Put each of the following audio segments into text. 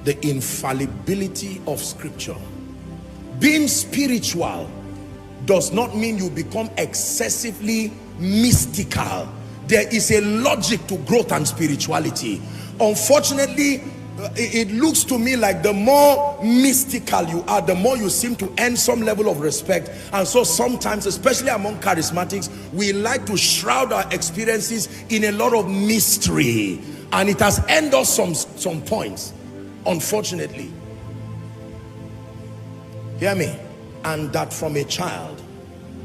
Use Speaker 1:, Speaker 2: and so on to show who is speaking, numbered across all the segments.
Speaker 1: the infallibility of scripture. Being spiritual does not mean you become excessively mystical. There is a logic to growth and spirituality. Unfortunately, it looks to me like the more mystical you are, the more you seem to earn some level of respect. And so sometimes, especially among charismatics, we like to shroud our experiences in a lot of mystery, and it has earned us some points, unfortunately. Hear me. And that from a child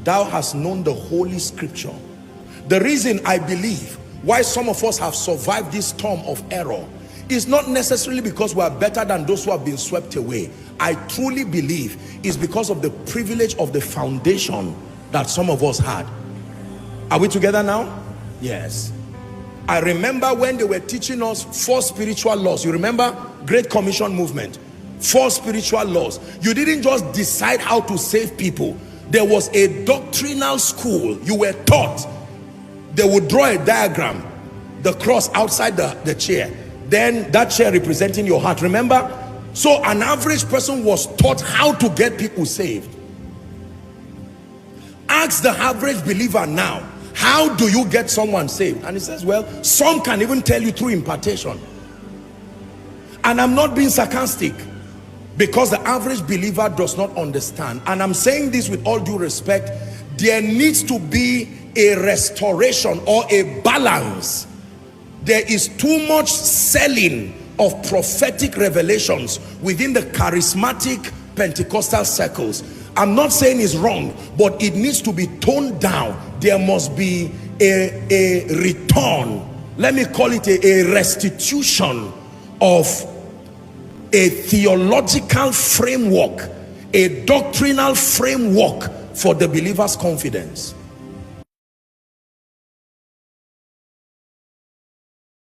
Speaker 1: thou hast known the holy scripture. The reason I believe why some of us have survived this storm of error is not necessarily because we are better than those who have been swept away. I truly believe it's because of the privilege of the foundation that some of us had. Are we together now? Yes. I remember when they were teaching us 4 spiritual laws. You remember? Great Commission movement. 4 spiritual laws. You didn't just decide how to save people. There was a doctrinal school. You were taught. They would draw a diagram, the cross outside the chair, then that chair representing your heart. Remember? So an average person was taught how to get people saved. Ask the average believer now, how do you get someone saved? And he says, well, some can even tell you through impartation. And I'm not being sarcastic, because the average believer does not understand. And I'm saying this with all due respect. There needs to be a restoration or a balance. There is too much selling of prophetic revelations within the charismatic Pentecostal circles. I'm not saying it's wrong, but it needs to be toned down. There must be a return. Let me call it a restitution of a theological framework, a doctrinal framework for the believer's confidence.